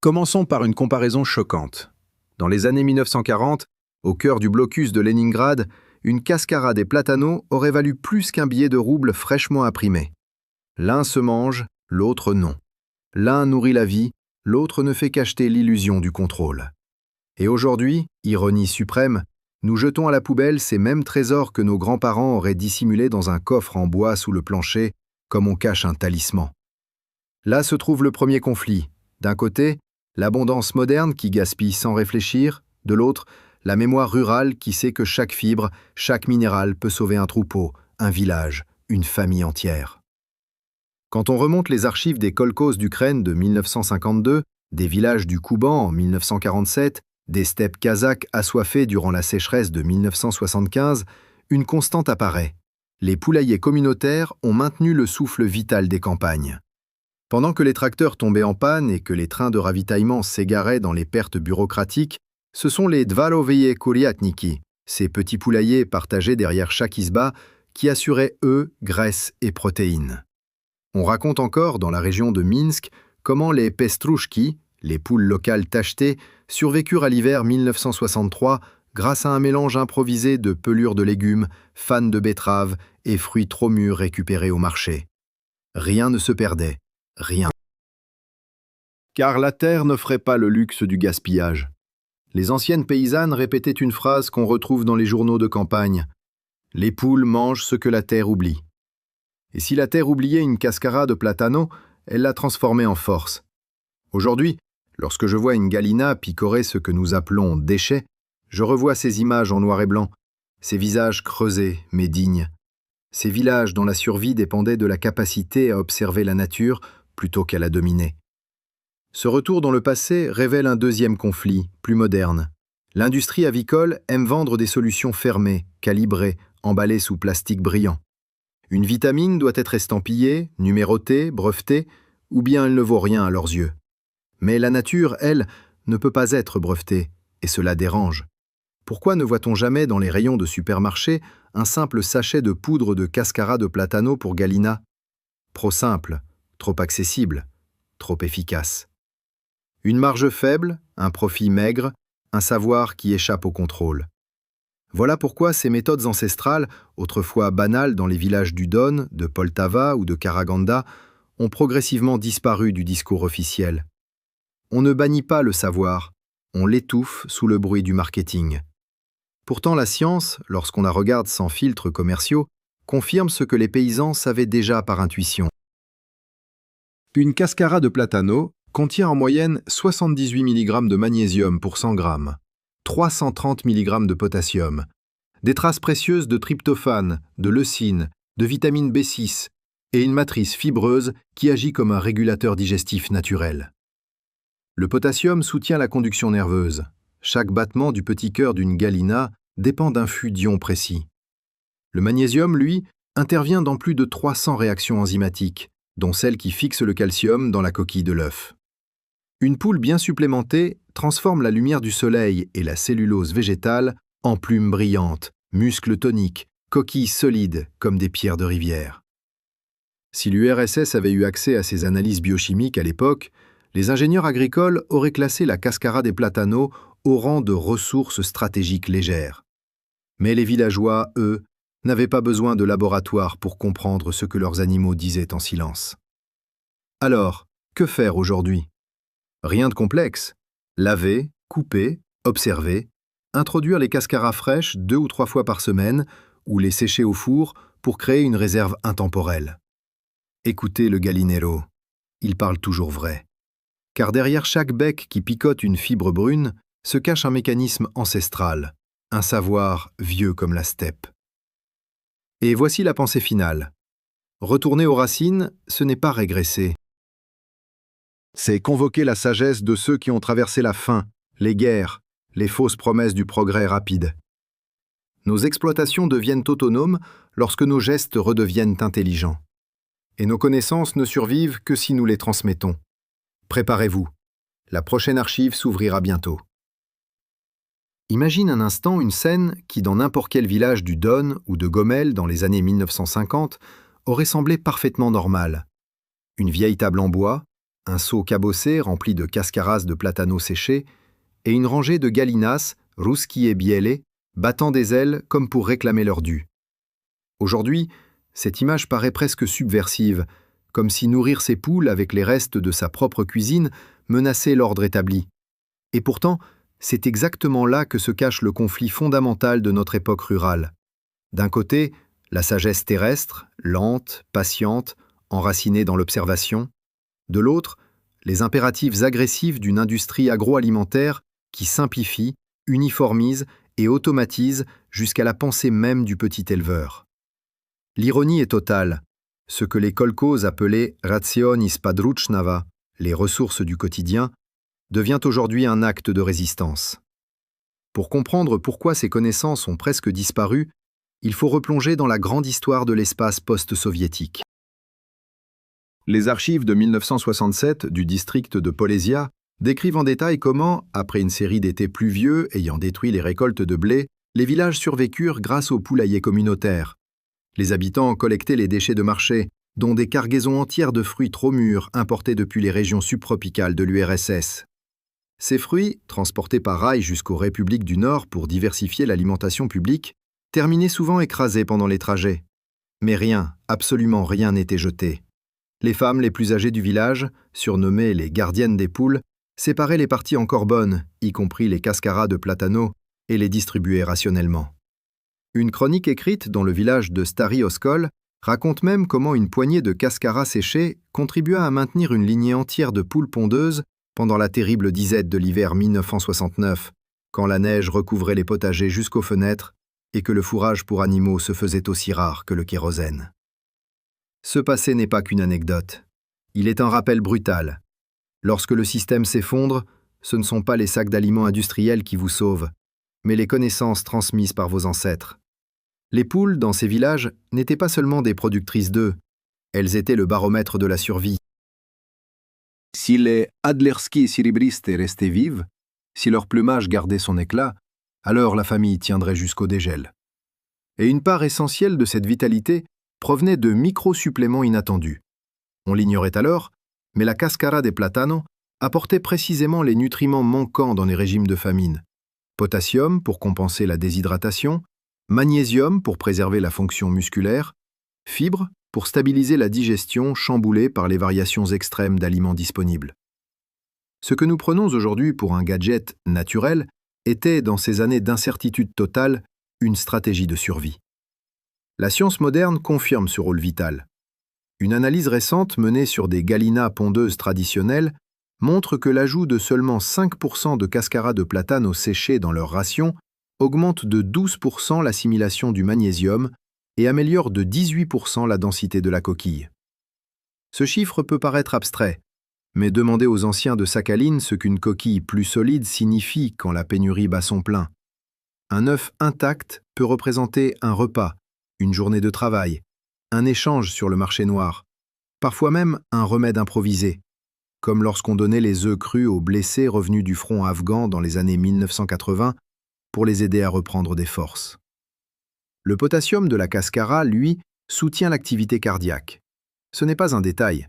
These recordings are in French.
Commençons par une comparaison choquante. Dans les années 1940, au cœur du blocus de Leningrad, une cascara des platanos aurait valu plus qu'un billet de rouble fraîchement imprimé. L'un se mange, l'autre non. L'un nourrit la vie, l'autre ne fait qu'acheter l'illusion du contrôle. Et aujourd'hui, ironie suprême, nous jetons à la poubelle ces mêmes trésors que nos grands-parents auraient dissimulés dans un coffre en bois sous le plancher, comme on cache un talisman. Là se trouve le premier conflit. D'un côté, l'abondance moderne qui gaspille sans réfléchir, de l'autre, la mémoire rurale qui sait que chaque fibre, chaque minéral peut sauver un troupeau, un village, une famille entière. Quand on remonte les archives des kolkhozes d'Ukraine de 1952, des villages du Kouban en 1947, des steppes kazakhs assoiffées durant la sécheresse de 1975, une constante apparaît. Les poulaillers communautaires ont maintenu le souffle vital des campagnes. Pendant que les tracteurs tombaient en panne et que les trains de ravitaillement s'égaraient dans les pertes bureaucratiques, ce sont les dvaroviye kuriatniki, ces petits poulaillers partagés derrière chaque isba, qui assuraient œufs, graisse et protéines. On raconte encore, dans la région de Minsk, comment les pestrouchki, les poules locales tachetées, survécurent à l'hiver 1963 grâce à un mélange improvisé de pelures de légumes, fanes de betteraves et fruits trop mûrs récupérés au marché. Rien ne se perdait. Rien. Car la terre n'offrait pas le luxe du gaspillage. Les anciennes paysannes répétaient une phrase qu'on retrouve dans les journaux de campagne. « Les poules mangent ce que la terre oublie ». Et si la terre oubliait une cascara de platano, elle la transformait en force. Aujourd'hui, lorsque je vois une galina picorer ce que nous appelons « déchets », je revois ces images en noir et blanc, ces visages creusés mais dignes, ces villages dont la survie dépendait de la capacité à observer la nature plutôt qu'à la dominer. Ce retour dans le passé révèle un deuxième conflit, plus moderne. L'industrie avicole aime vendre des solutions fermées, calibrées, emballées sous plastique brillant. Une vitamine doit être estampillée, numérotée, brevetée, ou bien elle ne vaut rien à leurs yeux. Mais la nature, elle, ne peut pas être brevetée, et cela dérange. Pourquoi ne voit-on jamais dans les rayons de supermarché un simple sachet de poudre de cascara de platano pour galina? Trop simple, trop accessible, trop efficace. Une marge faible, un profit maigre, un savoir qui échappe au contrôle. Voilà pourquoi ces méthodes ancestrales, autrefois banales dans les villages du Don, de Poltava ou de Karaganda, ont progressivement disparu du discours officiel. On ne bannit pas le savoir, on l'étouffe sous le bruit du marketing. Pourtant la science, lorsqu'on la regarde sans filtres commerciaux, confirme ce que les paysans savaient déjà par intuition. Une cascara de platano contient en moyenne 78 mg de magnésium pour 100 g, 330 mg de potassium, des traces précieuses de tryptophane, de leucine, de vitamine B6 et une matrice fibreuse qui agit comme un régulateur digestif naturel. Le potassium soutient la conduction nerveuse. Chaque battement du petit cœur d'une galina dépend d'un flux d'ions précis. Le magnésium, lui, intervient dans plus de 300 réactions enzymatiques, dont celle qui fixe le calcium dans la coquille de l'œuf. Une poule bien supplémentée transforme la lumière du soleil et la cellulose végétale en plumes brillantes, muscles toniques, coquilles solides comme des pierres de rivière. Si l'URSS avait eu accès à ces analyses biochimiques à l'époque, les ingénieurs agricoles auraient classé la cascara des platanos au rang de ressources stratégiques légères. Mais les villageois, eux, n'avaient pas besoin de laboratoire pour comprendre ce que leurs animaux disaient en silence. Alors, que faire aujourd'hui? Rien de complexe. Laver, couper, observer, introduire les cascaras fraîches 2 ou 3 fois par semaine ou les sécher au four pour créer une réserve intemporelle. Écoutez le gallinero, il parle toujours vrai. Car derrière chaque bec qui picote une fibre brune se cache un mécanisme ancestral, un savoir vieux comme la steppe. Et voici la pensée finale. Retourner aux racines, ce n'est pas régresser. C'est convoquer la sagesse de ceux qui ont traversé la faim, les guerres, les fausses promesses du progrès rapide. Nos exploitations deviennent autonomes lorsque nos gestes redeviennent intelligents. Et nos connaissances ne survivent que si nous les transmettons. Préparez-vous. La prochaine archive s'ouvrira bientôt. Imagine un instant une scène qui, dans n'importe quel village du Don ou de Gomel dans les années 1950, aurait semblé parfaitement normale. Une vieille table en bois, un seau cabossé rempli de cascaras de platanos séchés, et une rangée de galinas, ruski et biele, battant des ailes comme pour réclamer leur dû. Aujourd'hui, cette image paraît presque subversive, comme si nourrir ses poules avec les restes de sa propre cuisine menaçait l'ordre établi. Et pourtant, c'est exactement là que se cache le conflit fondamental de notre époque rurale. D'un côté, la sagesse terrestre, lente, patiente, enracinée dans l'observation. De l'autre, les impératifs agressifs d'une industrie agroalimentaire qui simplifie, uniformise et automatise jusqu'à la pensée même du petit éleveur. L'ironie est totale. Ce que les kolkhozes appelaient rationis padruchnava, les ressources du quotidien, devient aujourd'hui un acte de résistance. Pour comprendre pourquoi ces connaissances ont presque disparu, il faut replonger dans la grande histoire de l'espace post-soviétique. Les archives de 1967 du district de Polésia décrivent en détail comment, après une série d'étés pluvieux ayant détruit les récoltes de blé, les villages survécurent grâce aux poulaillers communautaires. Les habitants collectaient les déchets de marché, dont des cargaisons entières de fruits trop mûrs importés depuis les régions subtropicales de l'URSS. Ces fruits, transportés par rail jusqu'aux républiques du Nord pour diversifier l'alimentation publique, terminaient souvent écrasés pendant les trajets. Mais rien, absolument rien n'était jeté. Les femmes les plus âgées du village, surnommées les gardiennes des poules, séparaient les parties encore bonnes, y compris les cascaras de platano, et les distribuaient rationnellement. Une chronique écrite dans le village de Stary Oskol raconte même comment une poignée de cascaras séchés contribua à maintenir une lignée entière de poules pondeuses pendant la terrible disette de l'hiver 1969, quand la neige recouvrait les potagers jusqu'aux fenêtres et que le fourrage pour animaux se faisait aussi rare que le kérosène. Ce passé n'est pas qu'une anecdote. Il est un rappel brutal. Lorsque le système s'effondre, ce ne sont pas les sacs d'aliments industriels qui vous sauvent, mais les connaissances transmises par vos ancêtres. Les poules, dans ces villages, n'étaient pas seulement des productrices d'œufs, elles étaient le baromètre de la survie. Si les Adlerski siribriste restaient vives, si leur plumage gardait son éclat, alors la famille tiendrait jusqu'au dégel. Et une part essentielle de cette vitalité provenait de micro-suppléments inattendus. On l'ignorait alors, mais la cascara de platano apportait précisément les nutriments manquants dans les régimes de famine. Potassium pour compenser la déshydratation, magnésium pour préserver la fonction musculaire, fibres pour stabiliser la digestion chamboulée par les variations extrêmes d'aliments disponibles. Ce que nous prenons aujourd'hui pour un gadget naturel était, dans ces années d'incertitude totale, une stratégie de survie. La science moderne confirme ce rôle vital. Une analyse récente menée sur des gallinas pondeuses traditionnelles montre que l'ajout de seulement 5% de cascara de platano séchés dans leur ration augmente de 12% l'assimilation du magnésium et améliore de 18% la densité de la coquille. Ce chiffre peut paraître abstrait, mais demandez aux anciens de Sakhaline ce qu'une coquille plus solide signifie quand la pénurie bat son plein. Un œuf intact peut représenter un repas, une journée de travail, un échange sur le marché noir, parfois même un remède improvisé, comme lorsqu'on donnait les œufs crus aux blessés revenus du front afghan dans les années 1980 pour les aider à reprendre des forces. Le potassium de la cascara, lui, soutient l'activité cardiaque. Ce n'est pas un détail.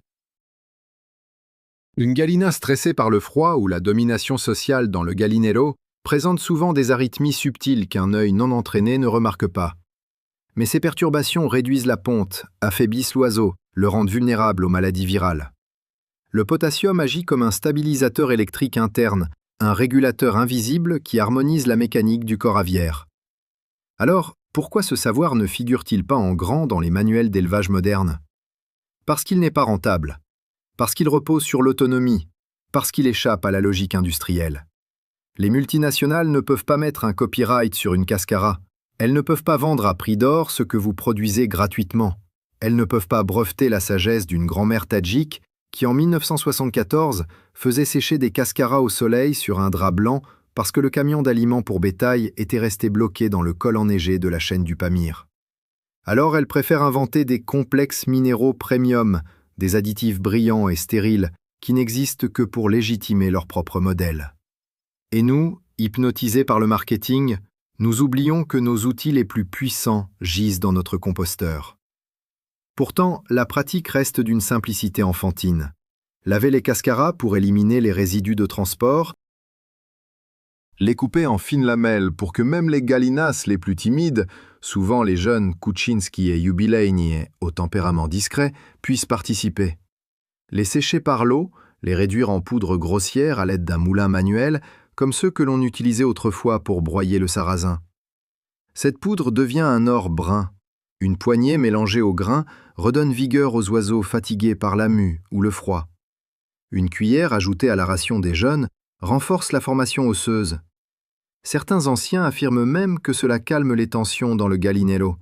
Une gallina stressée par le froid ou la domination sociale dans le gallinero présente souvent des arythmies subtiles qu'un œil non entraîné ne remarque pas. Mais ces perturbations réduisent la ponte, affaiblissent l'oiseau, le rendent vulnérable aux maladies virales. Le potassium agit comme un stabilisateur électrique interne, un régulateur invisible qui harmonise la mécanique du corps aviaire. Alors, pourquoi ce savoir ne figure-t-il pas en grand dans les manuels d'élevage modernes? Parce qu'il n'est pas rentable, parce qu'il repose sur l'autonomie, parce qu'il échappe à la logique industrielle. Les multinationales ne peuvent pas mettre un copyright sur une cascara. Elles ne peuvent pas vendre à prix d'or ce que vous produisez gratuitement. Elles ne peuvent pas breveter la sagesse d'une grand-mère tadjike qui, en 1974, faisait sécher des cascaras au soleil sur un drap blanc parce que le camion d'aliments pour bétail était resté bloqué dans le col enneigé de la chaîne du Pamir. Alors elles préfèrent inventer des complexes minéraux premium, des additifs brillants et stériles qui n'existent que pour légitimer leur propre modèle. Et nous, hypnotisés par le marketing, nous oublions que nos outils les plus puissants gisent dans notre composteur. Pourtant, la pratique reste d'une simplicité enfantine. Laver les cascaras pour éliminer les résidus de transport. Les couper en fines lamelles pour que même les galinas les plus timides, souvent les jeunes Kuczynski et Jubileini au tempérament discret, puissent participer. Les sécher par l'eau, les réduire en poudre grossière à l'aide d'un moulin manuel, comme ceux que l'on utilisait autrefois pour broyer le sarrasin. Cette poudre devient un or brun. Une poignée mélangée au grain redonne vigueur aux oiseaux fatigués par la mue ou le froid. Une cuillère ajoutée à la ration des jeunes renforce la formation osseuse. Certains anciens affirment même que cela calme les tensions dans le gallinero.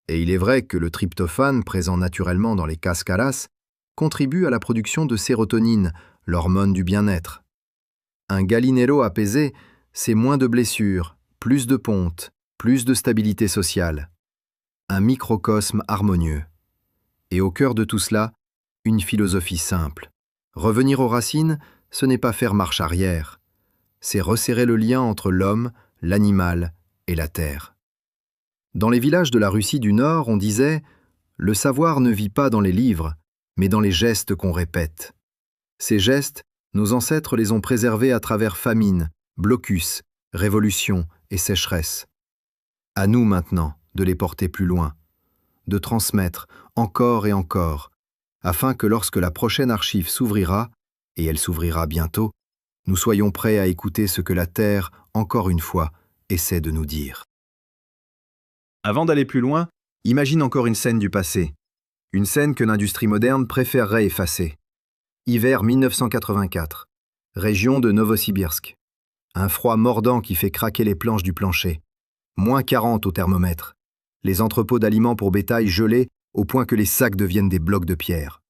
Et il est vrai que le tryptophane, présent naturellement dans les cascaras, contribue à la production de sérotonine, l'hormone du bien-être. Un gallinero apaisé, c'est moins de blessures, plus de pontes, plus de stabilité sociale. Un microcosme harmonieux. Et au cœur de tout cela, une philosophie simple. Revenir aux racines, ce n'est pas faire marche arrière. C'est resserrer le lien entre l'homme, l'animal et la terre. Dans les villages de la Russie du Nord, on disait « Le savoir ne vit pas dans les livres, mais dans les gestes qu'on répète. » Ces gestes, nos ancêtres les ont préservés à travers famine, blocus, révolution et sécheresse. À nous maintenant de les porter plus loin, de transmettre encore et encore, afin que lorsque la prochaine archive s'ouvrira, et elle s'ouvrira bientôt, nous soyons prêts à écouter ce que la Terre, encore une fois, essaie de nous dire. Avant d'aller plus loin, imagine encore une scène du passé. Une scène que l'industrie moderne préférerait effacer. Hiver 1984. Région de Novosibirsk. Un froid mordant qui fait craquer les planches du plancher. Moins 40 au thermomètre. Les entrepôts d'aliments pour bétail gelés au point que les sacs deviennent des blocs de pierre.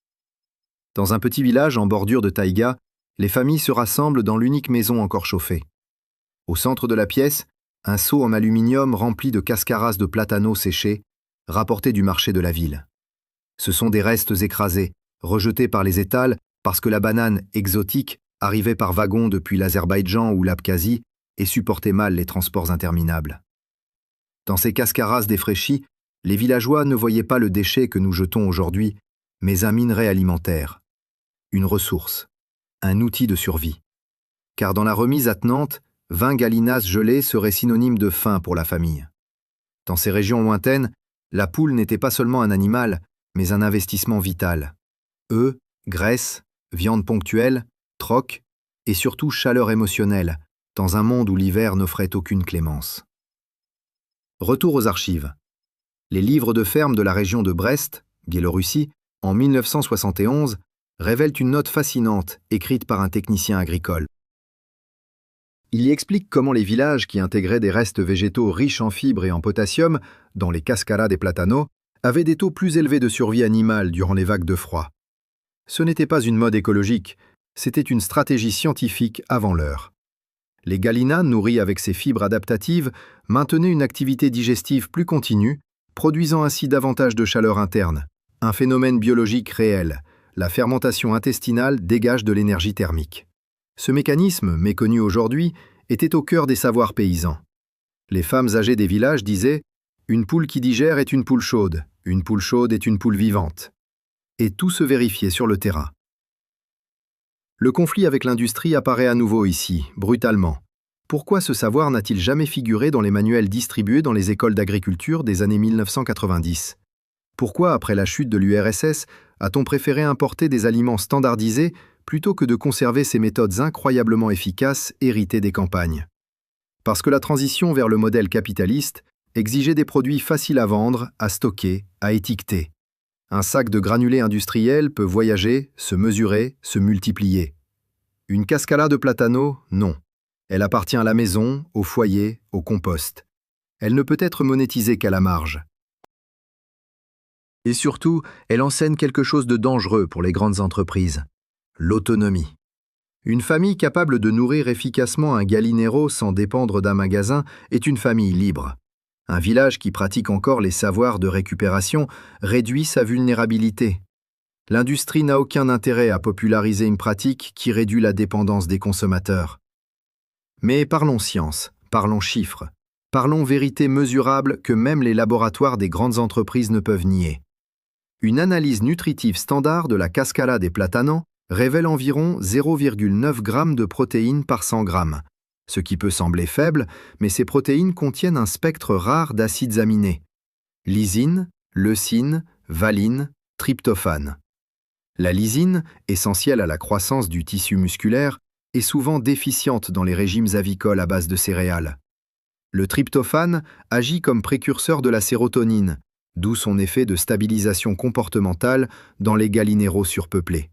Dans un petit village en bordure de taïga, les familles se rassemblent dans l'unique maison encore chauffée. Au centre de la pièce, un seau en aluminium rempli de cascaras de platanos séchés, rapportés du marché de la ville. Ce sont des restes écrasés, rejetés par les étals parce que la banane exotique arrivait par wagon depuis l'Azerbaïdjan ou l'Abkhazie et supportait mal les transports interminables. Dans ces cascaras défraîchis, les villageois ne voyaient pas le déchet que nous jetons aujourd'hui, mais un minerai alimentaire, une ressource, un outil de survie. Car dans la remise attenante, 20 galinas gelées seraient synonymes de faim pour la famille. Dans ces régions lointaines, la poule n'était pas seulement un animal, mais un investissement vital. Œufs, graisse, viande ponctuelle, troc et surtout chaleur émotionnelle, dans un monde où l'hiver n'offrait aucune clémence. Retour aux archives. Les livres de ferme de la région de Brest, Biélorussie, en 1971, révèlent une note fascinante écrite par un technicien agricole. Il y explique comment les villages qui intégraient des restes végétaux riches en fibres et en potassium, dans les cascaras des platanos, avaient des taux plus élevés de survie animale durant les vagues de froid. Ce n'était pas une mode écologique, c'était une stratégie scientifique avant l'heure. Les galinas, nourris avec ces fibres adaptatives, maintenaient une activité digestive plus continue, produisant ainsi davantage de chaleur interne. Un phénomène biologique réel. La fermentation intestinale dégage de l'énergie thermique. Ce mécanisme, méconnu aujourd'hui, était au cœur des savoirs paysans. Les femmes âgées des villages disaient « Une poule qui digère est une poule chaude est une poule vivante ». Et tout se vérifiait sur le terrain. Le conflit avec l'industrie apparaît à nouveau ici, brutalement. Pourquoi ce savoir n'a-t-il jamais figuré dans les manuels distribués dans les écoles d'agriculture des années 1990 ? Pourquoi, après la chute de l'URSS, a-t-on préféré importer des aliments standardisés plutôt que de conserver ces méthodes incroyablement efficaces héritées des campagnes ? Parce que la transition vers le modèle capitaliste exigeait des produits faciles à vendre, à stocker, à étiqueter. Un sac de granulés industriels peut voyager, se mesurer, se multiplier. Une cascala de platano, non. Elle appartient à la maison, au foyer, au compost. Elle ne peut être monétisée qu'à la marge. Et surtout, elle enseigne quelque chose de dangereux pour les grandes entreprises. L'autonomie. Une famille capable de nourrir efficacement un gallinero sans dépendre d'un magasin est une famille libre. Un village qui pratique encore les savoirs de récupération réduit sa vulnérabilité. L'industrie n'a aucun intérêt à populariser une pratique qui réduit la dépendance des consommateurs. Mais parlons science, parlons chiffres, parlons vérité mesurable que même les laboratoires des grandes entreprises ne peuvent nier. Une analyse nutritive standard de la cascala des platanos révèle environ 0,9 g de protéines par 100 g, ce qui peut sembler faible, mais ces protéines contiennent un spectre rare d'acides aminés: lysine, leucine, valine, tryptophane. La lysine, essentielle à la croissance du tissu musculaire, est souvent déficiente dans les régimes avicoles à base de céréales. Le tryptophane agit comme précurseur de la sérotonine, d'où son effet de stabilisation comportementale dans les gallineros surpeuplés.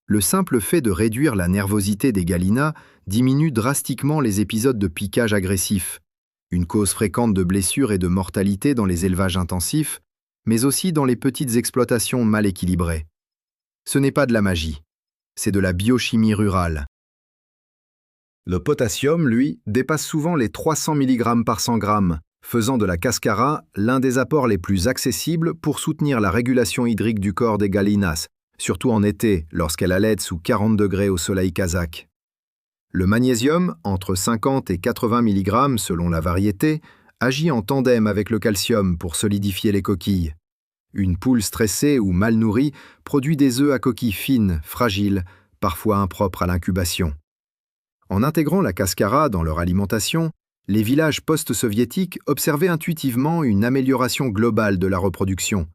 Le simple fait de réduire la nervosité des gallinas diminue drastiquement les épisodes de piquage agressif, une cause fréquente de blessures et de mortalité dans les élevages intensifs, mais aussi dans les petites exploitations mal équilibrées. Ce n'est pas de la magie, c'est de la biochimie rurale. Le potassium, lui, dépasse souvent les 300 mg par 100 g, faisant de la cascara l'un des apports les plus accessibles pour soutenir la régulation hydrique du corps des gallinas, surtout en été, lorsqu'elle allaite sous 40 degrés au soleil kazakh. Le magnésium, entre 50 et 80 mg selon la variété, agit en tandem avec le calcium pour solidifier les coquilles. Une poule stressée ou mal nourrie produit des œufs à coquilles fines, fragiles, parfois impropres à l'incubation. En intégrant la cascara dans leur alimentation, les villages post-soviétiques observaient intuitivement une amélioration globale de la reproduction.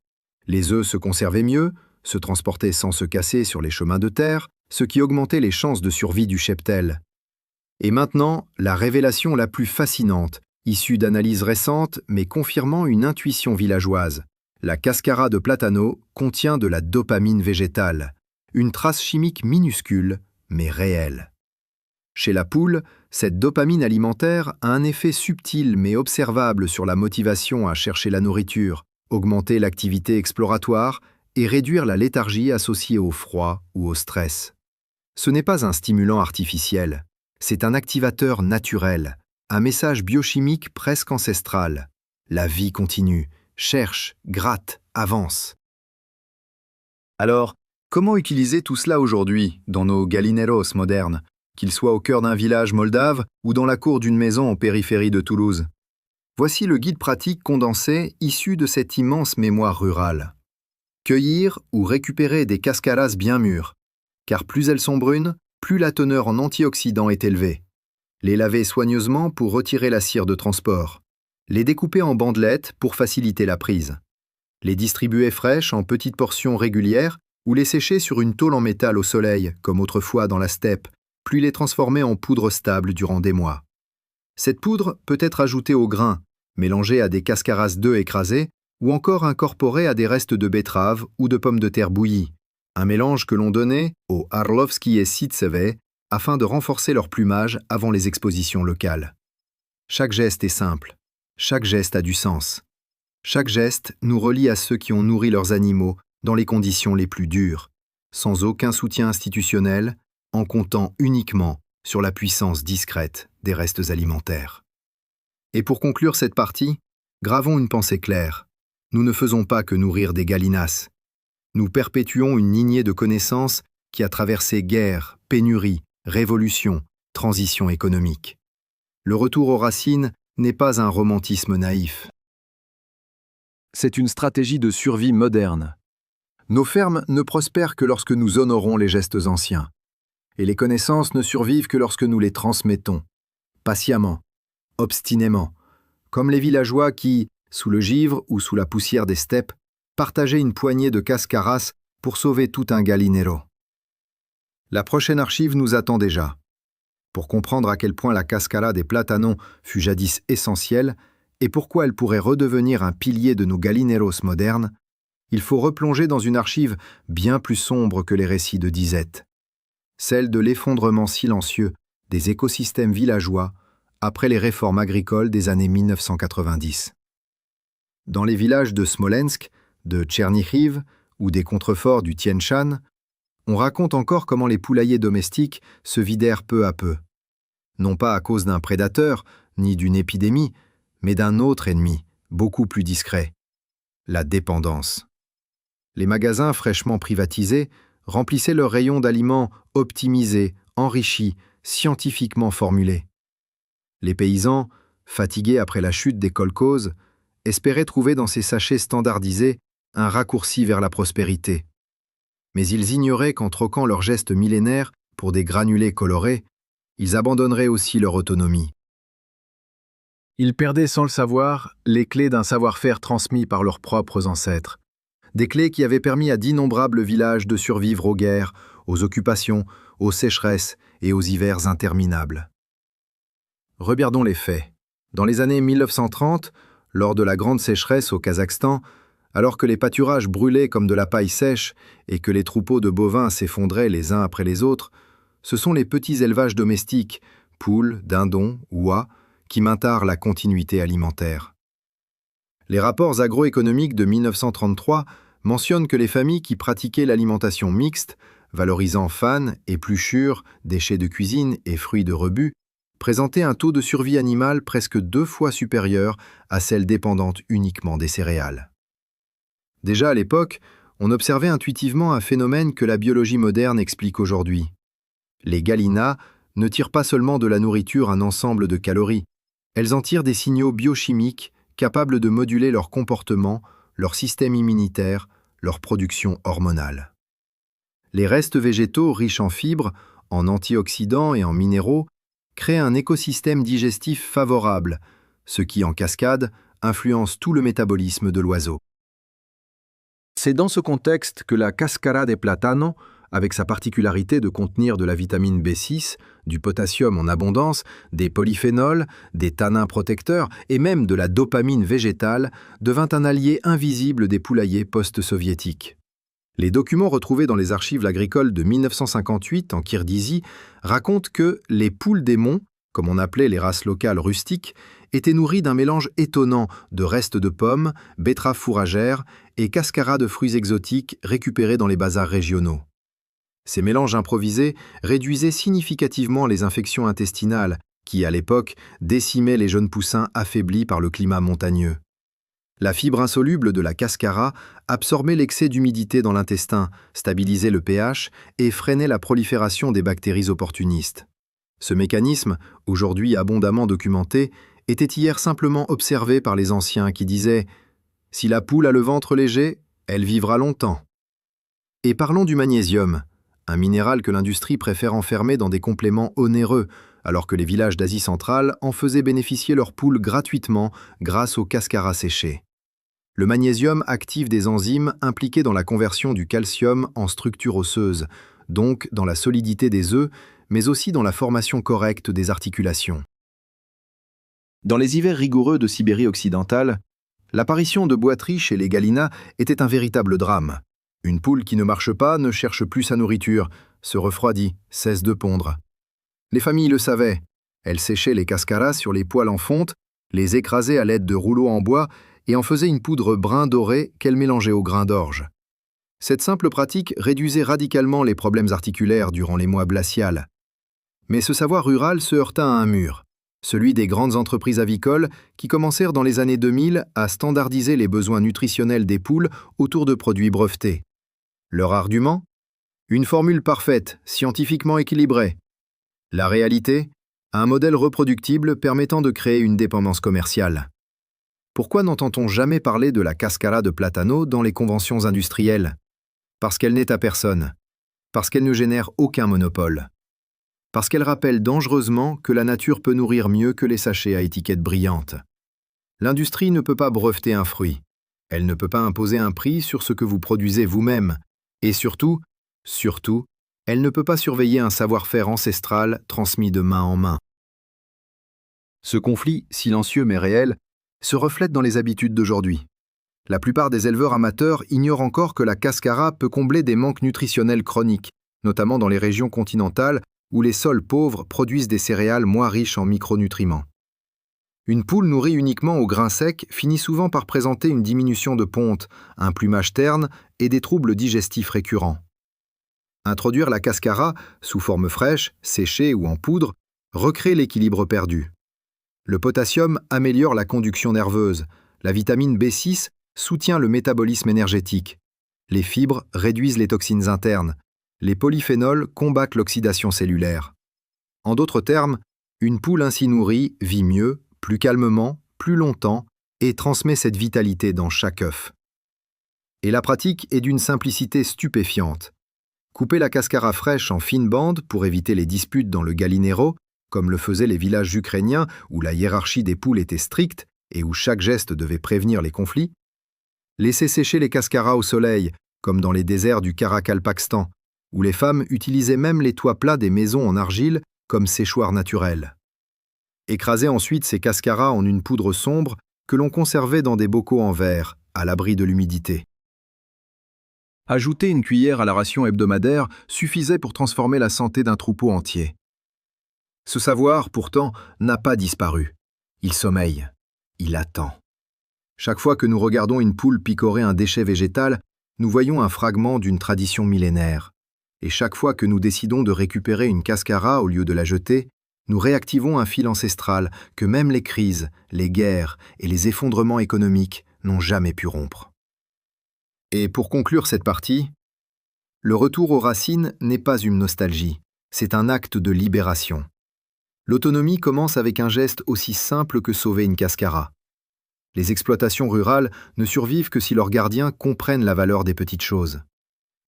Les œufs se conservaient mieux, se transportaient sans se casser sur les chemins de terre, ce qui augmentait les chances de survie du cheptel. Et maintenant, la révélation la plus fascinante, issue d'analyses récentes mais confirmant une intuition villageoise. La cascara de platano contient de la dopamine végétale, une trace chimique minuscule mais réelle. Chez la poule, cette dopamine alimentaire a un effet subtil mais observable sur la motivation à chercher la nourriture, augmenter l'activité exploratoire et réduire la léthargie associée au froid ou au stress. Ce n'est pas un stimulant artificiel, c'est un activateur naturel, un message biochimique presque ancestral. La vie continue, cherche, gratte, avance. Alors, comment utiliser tout cela aujourd'hui dans nos gallineros modernes, qu'ils soient au cœur d'un village moldave ou dans la cour d'une maison en périphérie de Toulouse? Voici le guide pratique condensé issu de cette immense mémoire rurale. Cueillir ou récupérer des cascaras bien mûres, car plus elles sont brunes, plus la teneur en antioxydants est élevée. Les laver soigneusement pour retirer la cire de transport. Les découper en bandelettes pour faciliter la prise. Les distribuer fraîches en petites portions régulières ou les sécher sur une tôle en métal au soleil, comme autrefois dans la steppe, puis les transformer en poudre stable durant des mois. Cette poudre peut être ajoutée au grain, mélangée à des cascaras d'œufs écrasés ou encore incorporée à des restes de betteraves ou de pommes de terre bouillies, un mélange que l'on donnait aux Arlovski et Sitseve afin de renforcer leur plumage avant les expositions locales. Chaque geste est simple, chaque geste a du sens. Chaque geste nous relie à ceux qui ont nourri leurs animaux dans les conditions les plus dures, sans aucun soutien institutionnel, en comptant uniquement sur la puissance discrète des restes alimentaires. Et pour conclure cette partie, gravons une pensée claire. Nous ne faisons pas que nourrir des gallinas. Nous perpétuons une lignée de connaissances qui a traversé guerre, pénurie, révolution, transition économique. Le retour aux racines n'est pas un romantisme naïf. C'est une stratégie de survie moderne. Nos fermes ne prospèrent que lorsque nous honorons les gestes anciens. Et les connaissances ne survivent que lorsque nous les transmettons, patiemment, obstinément, comme les villageois qui, sous le givre ou sous la poussière des steppes, partageaient une poignée de cascaras pour sauver tout un gallinero. La prochaine archive nous attend déjà. Pour comprendre à quel point la cascara des platanos fut jadis essentielle et pourquoi elle pourrait redevenir un pilier de nos gallineros modernes, il faut replonger dans une archive bien plus sombre que les récits de disette, celle de l'effondrement silencieux des écosystèmes villageois après les réformes agricoles des années 1990. Dans les villages de Smolensk, de Tchernihiv ou des contreforts du Tien Shan, on raconte encore comment les poulaillers domestiques se vidèrent peu à peu. Non pas à cause d'un prédateur, ni d'une épidémie, mais d'un autre ennemi, beaucoup plus discret, la dépendance. Les magasins fraîchement privatisés remplissaient leurs rayons d'aliments optimisés, enrichis, scientifiquement formulés. Les paysans, fatigués après la chute des kolkhozes, espéraient trouver dans ces sachets standardisés un raccourci vers la prospérité. Mais ils ignoraient qu'en troquant leurs gestes millénaires pour des granulés colorés, ils abandonneraient aussi leur autonomie. Ils perdaient sans le savoir les clés d'un savoir-faire transmis par leurs propres ancêtres. Des clés qui avaient permis à d'innombrables villages de survivre aux guerres, aux occupations, aux sécheresses et aux hivers interminables. Regardons les faits. Dans les années 1930, lors de la grande sécheresse au Kazakhstan, alors que les pâturages brûlaient comme de la paille sèche et que les troupeaux de bovins s'effondraient les uns après les autres, ce sont les petits élevages domestiques, poules, dindons, oies, qui maintinrent la continuité alimentaire. Les rapports agroéconomiques de 1933 mentionnent que les familles qui pratiquaient l'alimentation mixte, valorisant fanes, épluchures, déchets de cuisine et fruits de rebut, présentaient un taux de survie animale presque 2 fois supérieur à celle dépendante uniquement des céréales. Déjà à l'époque, on observait intuitivement un phénomène que la biologie moderne explique aujourd'hui. Les gallinas ne tirent pas seulement de la nourriture un ensemble de calories, elles en tirent des signaux biochimiques capables de moduler leur comportement, leur système immunitaire, leur production hormonale. Les restes végétaux riches en fibres, en antioxydants et en minéraux créent un écosystème digestif favorable, ce qui, en cascade, influence tout le métabolisme de l'oiseau. C'est dans ce contexte que la cáscara de plátano, avec sa particularité de contenir de la vitamine B6, du potassium en abondance, des polyphénols, des tanins protecteurs et même de la dopamine végétale, devint un allié invisible des poulaillers post-soviétiques. Les documents retrouvés dans les archives agricoles de 1958 en Kirghizie racontent que les poules des monts, comme on appelait les races locales rustiques, étaient nourries d'un mélange étonnant de restes de pommes, betteraves fourragères et cascaras de fruits exotiques récupérés dans les bazars régionaux. Ces mélanges improvisés réduisaient significativement les infections intestinales qui, à l'époque, décimaient les jeunes poussins affaiblis par le climat montagneux. La fibre insoluble de la cascara absorbait l'excès d'humidité dans l'intestin, stabilisait le pH et freinait la prolifération des bactéries opportunistes. Ce mécanisme, aujourd'hui abondamment documenté, était hier simplement observé par les anciens qui disaient « Si la poule a le ventre léger, elle vivra longtemps ». Et parlons du magnésium, un minéral que l'industrie préfère enfermer dans des compléments onéreux, alors que les villages d'Asie centrale en faisaient bénéficier leurs poules gratuitement grâce aux cascaras séchés. Le magnésium active des enzymes impliquées dans la conversion du calcium en structure osseuse, donc dans la solidité des œufs, mais aussi dans la formation correcte des articulations. Dans les hivers rigoureux de Sibérie occidentale, l'apparition de boiteries chez les gallinas était un véritable drame. Une poule qui ne marche pas ne cherche plus sa nourriture, se refroidit, cesse de pondre. Les familles le savaient. Elles séchaient les cascaras sur les poêles en fonte, les écrasaient à l'aide de rouleaux en bois et en faisaient une poudre brun doré qu'elles mélangeaient au grain d'orge. Cette simple pratique réduisait radicalement les problèmes articulaires durant les mois glacials. Mais ce savoir rural se heurta à un mur, celui des grandes entreprises avicoles qui commencèrent dans les années 2000 à standardiser les besoins nutritionnels des poules autour de produits brevetés. Leur argument ? Une formule parfaite, scientifiquement équilibrée. La réalité ? Un modèle reproductible permettant de créer une dépendance commerciale. Pourquoi n'entend-on jamais parler de la cascara de plátano dans les conventions industrielles ? Parce qu'elle n'est à personne. Parce qu'elle ne génère aucun monopole. Parce qu'elle rappelle dangereusement que la nature peut nourrir mieux que les sachets à étiquette brillante. L'industrie ne peut pas breveter un fruit. Elle ne peut pas imposer un prix sur ce que vous produisez vous-même. Et surtout, elle ne peut pas surveiller un savoir-faire ancestral transmis de main en main. Ce conflit, silencieux mais réel, se reflète dans les habitudes d'aujourd'hui. La plupart des éleveurs amateurs ignorent encore que la cascara peut combler des manques nutritionnels chroniques, notamment dans les régions continentales où les sols pauvres produisent des céréales moins riches en micronutriments. Une poule nourrie uniquement au grain sec finit souvent par présenter une diminution de ponte, un plumage terne et des troubles digestifs récurrents. Introduire la cascara, sous forme fraîche, séchée ou en poudre, recrée l'équilibre perdu. Le potassium améliore la conduction nerveuse, la vitamine B6 soutient le métabolisme énergétique, les fibres réduisent les toxines internes, les polyphénols combattent l'oxydation cellulaire. En d'autres termes, une poule ainsi nourrie vit mieux, plus calmement, plus longtemps et transmet cette vitalité dans chaque œuf. Et la pratique est d'une simplicité stupéfiante. Couper la cascara fraîche en fines bandes pour éviter les disputes dans le gallinero, comme le faisaient les villages ukrainiens où la hiérarchie des poules était stricte et où chaque geste devait prévenir les conflits. Laisser sécher les cascaras au soleil, comme dans les déserts du Karakalpakstan, où les femmes utilisaient même les toits plats des maisons en argile comme séchoir naturel. Écraser ensuite ces cascaras en une poudre sombre que l'on conservait dans des bocaux en verre, à l'abri de l'humidité. Ajouter une cuillère à la ration hebdomadaire suffisait pour transformer la santé d'un troupeau entier. Ce savoir, pourtant, n'a pas disparu. Il sommeille. Il attend. Chaque fois que nous regardons une poule picorer un déchet végétal, nous voyons un fragment d'une tradition millénaire. Et chaque fois que nous décidons de récupérer une cascara au lieu de la jeter, nous réactivons un fil ancestral que même les crises, les guerres et les effondrements économiques n'ont jamais pu rompre. Et pour conclure cette partie, le retour aux racines n'est pas une nostalgie, c'est un acte de libération. L'autonomie commence avec un geste aussi simple que sauver une cascara. Les exploitations rurales ne survivent que si leurs gardiens comprennent la valeur des petites choses.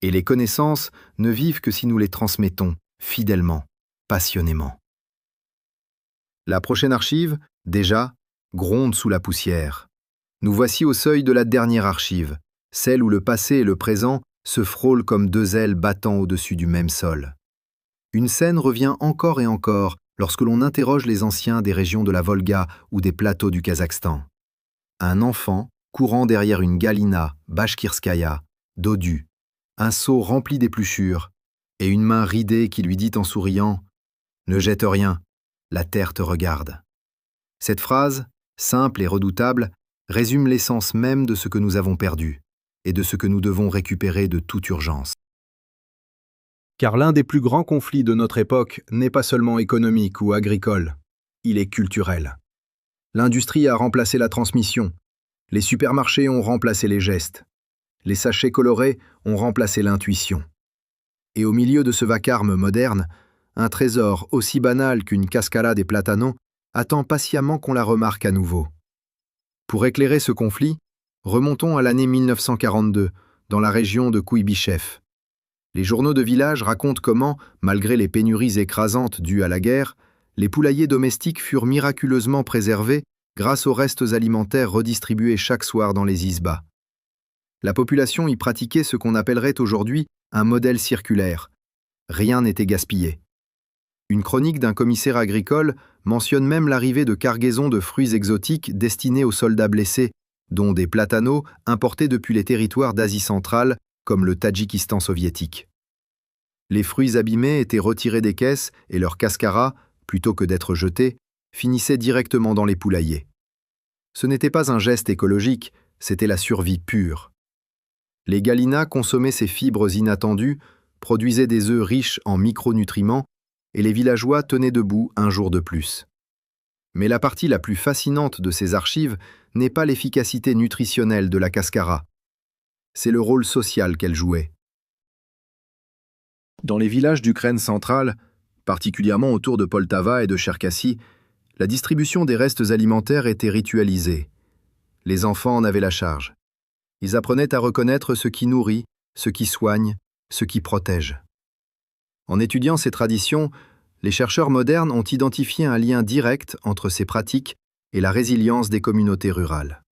Et les connaissances ne vivent que si nous les transmettons, fidèlement, passionnément. La prochaine archive, déjà, gronde sous la poussière. Nous voici au seuil de la dernière archive, celle où le passé et le présent se frôlent comme deux ailes battant au-dessus du même sol. Une scène revient encore et encore lorsque l'on interroge les anciens des régions de la Volga ou des plateaux du Kazakhstan. Un enfant courant derrière une galina bashkirskaya, dodue, un seau rempli d'épluchures, et une main ridée qui lui dit en souriant « Ne jette rien, la terre te regarde ». Cette phrase, simple et redoutable, résume l'essence même de ce que nous avons perdu et de ce que nous devons récupérer de toute urgence. Car l'un des plus grands conflits de notre époque n'est pas seulement économique ou agricole, il est culturel. L'industrie a remplacé la transmission, les supermarchés ont remplacé les gestes, les sachets colorés ont remplacé l'intuition. Et au milieu de ce vacarme moderne, un trésor aussi banal qu'une cascala des platanos attend patiemment qu'on la remarque à nouveau. Pour éclairer ce conflit, remontons à l'année 1942, dans la région de Kouïbychev. Les journaux de village racontent comment, malgré les pénuries écrasantes dues à la guerre, les poulaillers domestiques furent miraculeusement préservés grâce aux restes alimentaires redistribués chaque soir dans les isbas. La population y pratiquait ce qu'on appellerait aujourd'hui un modèle circulaire. Rien n'était gaspillé. Une chronique d'un commissaire agricole mentionne même l'arrivée de cargaisons de fruits exotiques destinés aux soldats blessés, dont des platanos importés depuis les territoires d'Asie centrale, comme le Tadjikistan soviétique. Les fruits abîmés étaient retirés des caisses et leurs cascaras, plutôt que d'être jetés, finissaient directement dans les poulaillers. Ce n'était pas un geste écologique, c'était la survie pure. Les gallinas consommaient ces fibres inattendues, produisaient des œufs riches en micronutriments, et les villageois tenaient debout un jour de plus. Mais la partie la plus fascinante de ces archives n'est pas l'efficacité nutritionnelle de la cascara. C'est le rôle social qu'elle jouait. Dans les villages d'Ukraine centrale, particulièrement autour de Poltava et de Cherkassy, la distribution des restes alimentaires était ritualisée. Les enfants en avaient la charge. Ils apprenaient à reconnaître ce qui nourrit, ce qui soigne, ce qui protège. En étudiant ces traditions, les chercheurs modernes ont identifié un lien direct entre ces pratiques et la résilience des communautés rurales.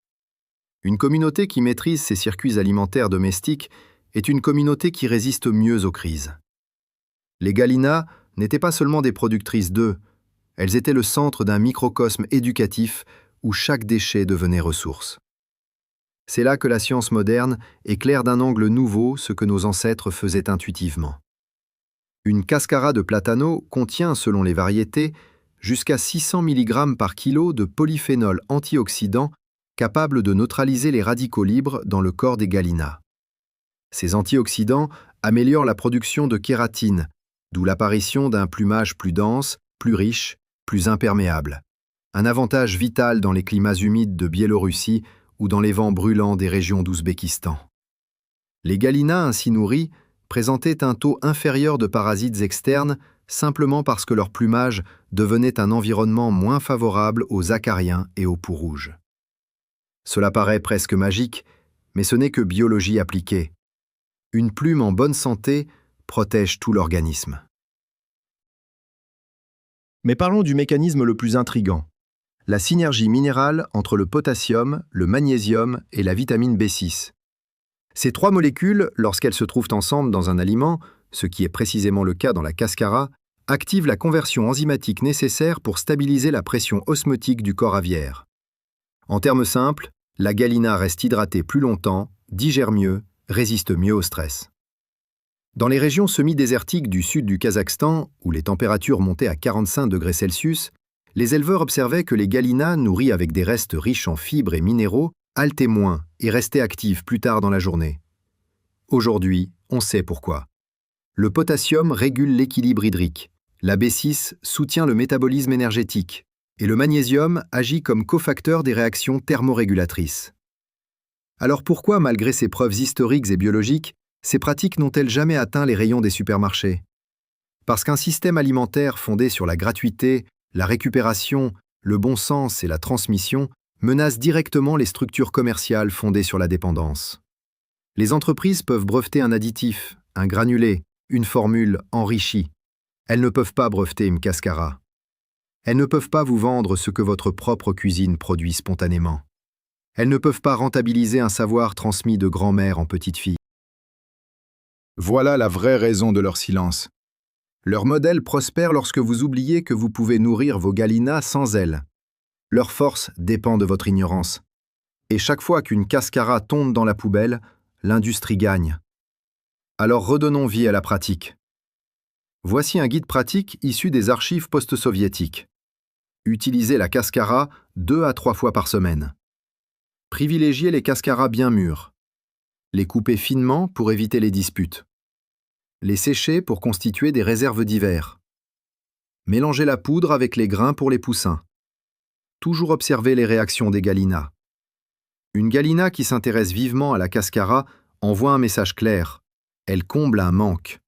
Une communauté qui maîtrise ses circuits alimentaires domestiques est une communauté qui résiste mieux aux crises. Les gallinas n'étaient pas seulement des productrices d'œufs, elles étaient le centre d'un microcosme éducatif où chaque déchet devenait ressource. C'est là que la science moderne éclaire d'un angle nouveau ce que nos ancêtres faisaient intuitivement. Une cascara de platano contient, selon les variétés, jusqu'à 600 mg par kilo de polyphénol antioxydant capables de neutraliser les radicaux libres dans le corps des gallinas. Ces antioxydants améliorent la production de kératine, d'où l'apparition d'un plumage plus dense, plus riche, plus imperméable. Un avantage vital dans les climats humides de Biélorussie ou dans les vents brûlants des régions d'Ouzbékistan. Les gallinas ainsi nourris présentaient un taux inférieur de parasites externes simplement parce que leur plumage devenait un environnement moins favorable aux acariens et aux poux rouges. Cela paraît presque magique, mais ce n'est que biologie appliquée. Une plume en bonne santé protège tout l'organisme. Mais parlons du mécanisme le plus intrigant, la synergie minérale entre le potassium, le magnésium et la vitamine B6. Ces trois molécules, lorsqu'elles se trouvent ensemble dans un aliment, ce qui est précisément le cas dans la cascara, activent la conversion enzymatique nécessaire pour stabiliser la pression osmotique du corps aviaire. En termes simples, la gallina reste hydratée plus longtemps, digère mieux, résiste mieux au stress. Dans les régions semi-désertiques du sud du Kazakhstan, où les températures montaient à 45 degrés Celsius, les éleveurs observaient que les gallinas, nourries avec des restes riches en fibres et minéraux, haltaient moins et restaient actives plus tard dans la journée. Aujourd'hui, on sait pourquoi. Le potassium régule l'équilibre hydrique, la B6 soutient le métabolisme énergétique, et le magnésium agit comme cofacteur des réactions thermorégulatrices. Alors pourquoi, malgré ces preuves historiques et biologiques, ces pratiques n'ont-elles jamais atteint les rayons des supermarchés? Parce qu'un système alimentaire fondé sur la gratuité, la récupération, le bon sens et la transmission menace directement les structures commerciales fondées sur la dépendance. Les entreprises peuvent breveter un additif, un granulé, une formule enrichie. Elles ne peuvent pas breveter une cascara. Elles ne peuvent pas vous vendre ce que votre propre cuisine produit spontanément. Elles ne peuvent pas rentabiliser un savoir transmis de grand-mère en petite fille. Voilà la vraie raison de leur silence. Leur modèle prospère lorsque vous oubliez que vous pouvez nourrir vos gallinas sans elles. Leur force dépend de votre ignorance. Et chaque fois qu'une cascara tombe dans la poubelle, l'industrie gagne. Alors redonnons vie à la pratique. Voici un guide pratique issu des archives post-soviétiques. Utilisez la cascara 2 à 3 fois par semaine. Privilégiez les cascaras bien mûrs. Les couper finement pour éviter les disputes. Les sécher pour constituer des réserves d'hiver. Mélangez la poudre avec les grains pour les poussins. Toujours observer les réactions des gallinas. Une gallina qui s'intéresse vivement à la cascara envoie un message clair. Elle comble un manque.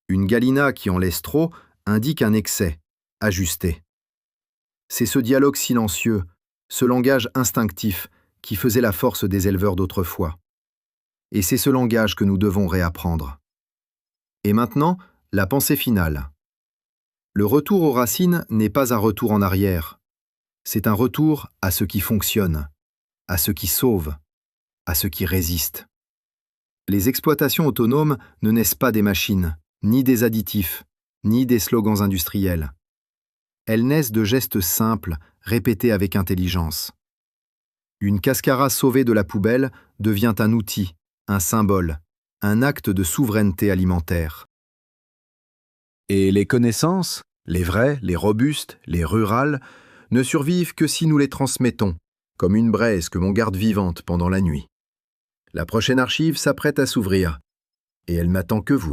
Une gallina qui en laisse trop indique un excès, ajusté. C'est ce dialogue silencieux, ce langage instinctif qui faisait la force des éleveurs d'autrefois. Et c'est ce langage que nous devons réapprendre. Et maintenant, la pensée finale. Le retour aux racines n'est pas un retour en arrière. C'est un retour à ce qui fonctionne, à ce qui sauve, à ce qui résiste. Les exploitations autonomes ne naissent pas des machines, ni des additifs, ni des slogans industriels. Elles naissent de gestes simples, répétés avec intelligence. Une cascara sauvée de la poubelle devient un outil, un symbole, un acte de souveraineté alimentaire. Et les connaissances, les vraies, les robustes, les rurales, ne survivent que si nous les transmettons, comme une braise que l'on garde vivante pendant la nuit. La prochaine archive s'apprête à s'ouvrir, et elle n'attend que vous.